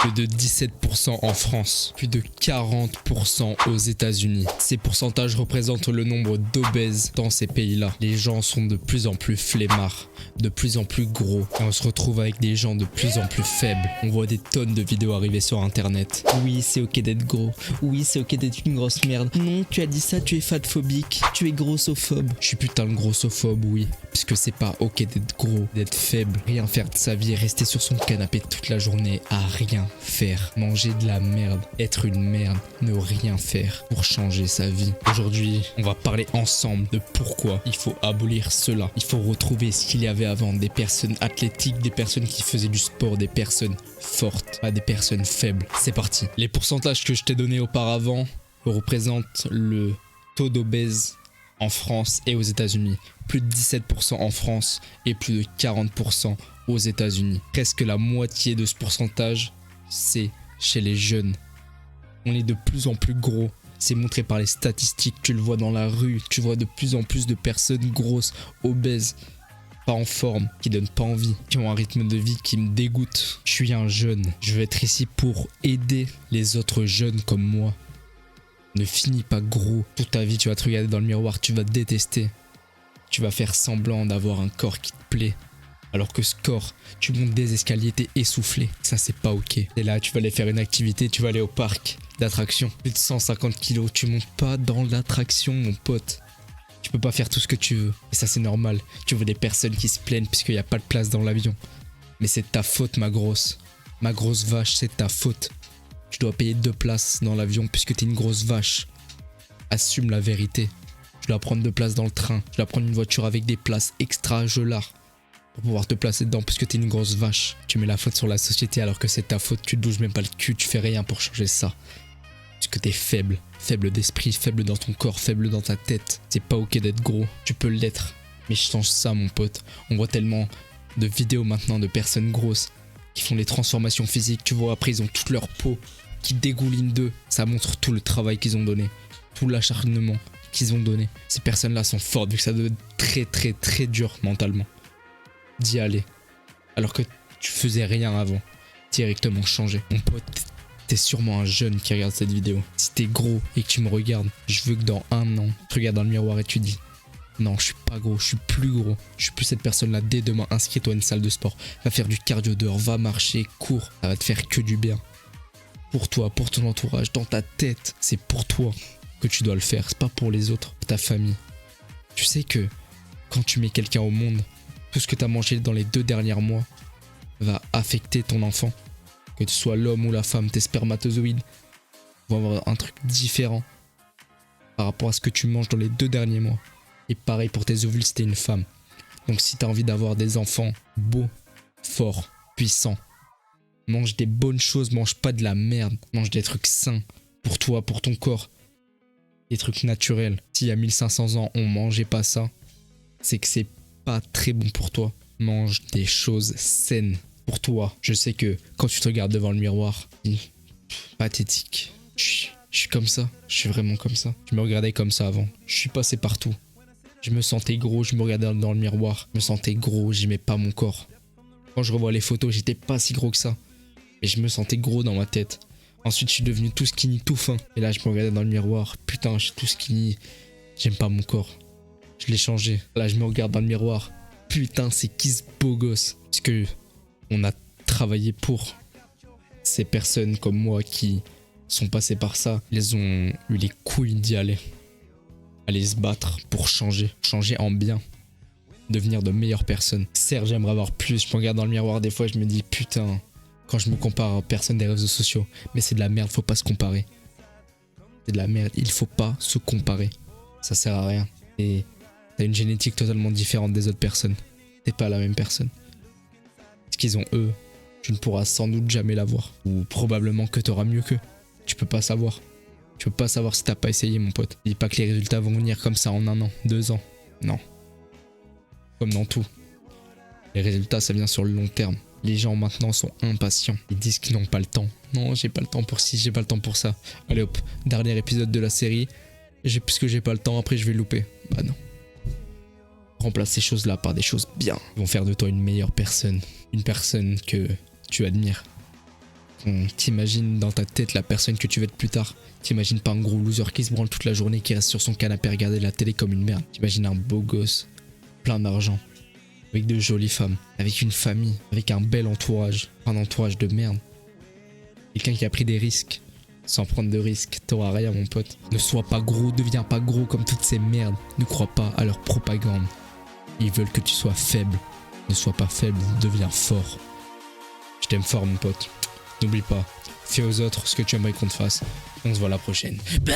plus de 17% en France, plus de 40% aux États-Unis. Ces pourcentages représentent le nombre d'obèses dans ces pays-là. Les gens sont de plus en plus flemmards, de plus en plus gros, et on se retrouve avec des gens de plus en plus faibles. On voit des tonnes de vidéos arriver sur internet. Oui, c'est ok d'être gros. Oui, c'est ok d'être une grosse merde. Non, tu as dit ça, tu es fatphobique. Tu es grossophobe. Je suis putain de grossophobe, oui. Puisque c'est pas ok d'être gros, d'être faible, rien faire de sa vie, rester sur son canapé toute la journée à rien faire, manger de la merde, être une merde, ne rien faire pour changer sa vie. Aujourd'hui, on va parler ensemble de pourquoi il faut abolir cela. Il faut retrouver ce qu'il y avait avant, des personnes athlétiques, des personnes qui faisaient du sport, des personnes fortes, pas des personnes faibles. C'est parti. Les pourcentages que je t'ai donnés auparavant représentent le taux d'obèse en France et aux États-Unis. Plus de 17% en France et plus de 40% aux États-Unis. Presque la moitié de ce pourcentage, c'est chez les jeunes. On est de plus en plus gros. C'est montré par les statistiques. Tu le vois dans la rue. Tu vois de plus en plus de personnes grosses, obèses, pas en forme, qui donnent pas envie, qui ont un rythme de vie qui me dégoûte. Je suis un jeune. Je vais être ici pour aider les autres jeunes comme moi. Ne finis pas gros. Toute ta vie, tu vas te regarder dans le miroir, tu vas te détester. Tu vas faire semblant d'avoir un corps qui te plaît. Alors que ce corps, tu montes des escaliers, t'es essoufflé. Ça, c'est pas ok. Et là, tu vas aller faire une activité, tu vas aller au parc d'attraction. Plus de 150 kilos, tu montes pas dans l'attraction, mon pote. Tu peux pas faire tout ce que tu veux. Et ça, c'est normal. Tu vois des personnes qui se plaignent puisqu'il n'y a pas de place dans l'avion. Mais c'est de ta faute, ma grosse. Ma grosse vache, c'est de ta faute. Tu dois payer 2 places dans l'avion puisque t'es une grosse vache. Assume la vérité. Tu dois prendre 2 places dans le train. Tu dois prendre une voiture avec des places extra gelard pour pouvoir te placer dedans puisque t'es une grosse vache. Tu mets la faute sur la société alors que c'est ta faute. Tu te bouges même pas le cul. Tu fais rien pour changer ça. Puisque t'es faible. Faible d'esprit, faible dans ton corps, faible dans ta tête. C'est pas ok d'être gros. Tu peux l'être. Mais change ça, mon pote. On voit tellement de vidéos maintenant de personnes grosses qui font des transformations physiques. Tu vois, après, ils ont toute leur peau qui dégouline d'eux. Ça montre tout le travail qu'ils ont donné. Tout l'acharnement qu'ils ont donné. Ces personnes-là sont fortes vu que ça doit être très dur mentalement d'y aller. Alors que tu faisais rien avant. Directement changé. Mon pote, t'es sûrement un jeune qui regarde cette vidéo. Si t'es gros et que tu me regardes, je veux que dans 1 an, tu regardes dans le miroir et tu dis: non, je suis pas gros, je suis plus gros. Je suis plus cette personne-là. Dès demain, inscris-toi à une salle de sport. Va faire du cardio dehors, va marcher, cours. Ça va te faire que du bien. Pour toi, pour ton entourage, dans ta tête. C'est pour toi que tu dois le faire. C'est pas pour les autres, pour ta famille. Tu sais que quand tu mets quelqu'un au monde, tout ce que tu as mangé dans les 2 derniers mois va affecter ton enfant. Que tu sois l'homme ou la femme, tes spermatozoïdes vont avoir un truc différent par rapport à ce que tu manges dans les 2 derniers mois. Et pareil pour tes ovules si t'es une femme. Donc si t'as envie d'avoir des enfants beaux, forts, puissants, mange des bonnes choses, mange pas de la merde. Mange des trucs sains pour toi, pour ton corps. Des trucs naturels. Si il y a 1500 ans on mangeait pas ça, c'est que c'est pas très bon pour toi. Mange des choses saines pour toi. Je sais que quand tu te regardes devant le miroir, pathétique. Je suis comme ça, je suis vraiment comme ça. Je me regardais comme ça avant. Je suis passé partout. Je me sentais gros, je me regardais dans le miroir. Je me sentais gros, j'aimais pas mon corps. Quand je revois les photos, j'étais pas si gros que ça. Mais je me sentais gros dans ma tête. Ensuite, je suis devenu tout skinny, tout fin. Et là, je me regardais dans le miroir. Putain, je suis tout skinny. J'aime pas mon corps. Je l'ai changé. Là, je me regarde dans le miroir. Putain, c'est qui ce beau gosse? Parce que on a travaillé pour ces personnes comme moi qui sont passées par ça. Ils ont eu les couilles d'y aller. Aller se battre pour changer. Changer en bien. Devenir de meilleures personnes. Certes, j'aimerais avoir plus. Je me regarde dans le miroir des fois, je me dis putain, quand je me compare aux personnes des réseaux sociaux. Mais c'est de la merde, faut pas se comparer. C'est de la merde, il faut pas se comparer. Ça sert à rien. Et t'as une génétique totalement différente des autres personnes. T'es pas la même personne. Ce qu'ils ont eux, tu ne pourras sans doute jamais l'avoir. Ou probablement que t'auras mieux qu'eux. Tu peux pas savoir. Tu peux pas savoir si t'as pas essayé, mon pote. Dis pas que les résultats vont venir comme ça en 1 an, 2 ans. Non. Comme dans tout. Les résultats, ça vient sur le long terme. Les gens maintenant sont impatients. Ils disent qu'ils n'ont pas le temps. Non, j'ai pas le temps pour ci, j'ai pas le temps pour ça. Allez hop, dernier épisode de la série. Puisque j'ai pas le temps, après je vais louper. Bah non. Remplace ces choses-là par des choses bien. Ils vont faire de toi une meilleure personne. Une personne que tu admires. T'imagines dans ta tête la personne que tu veux être plus tard. T'imagines pas un gros loser qui se branle toute la journée, qui reste sur son canapé à regarder la télé comme une merde. T'imagines un beau gosse, plein d'argent, avec de jolies femmes, avec une famille, avec un bel entourage. Un entourage de merde. Quelqu'un qui a pris des risques. Sans prendre de risques, t'auras rien mon pote. Ne sois pas gros, deviens pas gros comme toutes ces merdes. Ne crois pas à leur propagande. Ils veulent que tu sois faible. Ne sois pas faible, deviens fort. Je t'aime fort mon pote. N'oublie pas, fais aux autres ce que tu aimerais qu'on te fasse. On se voit la prochaine. Bah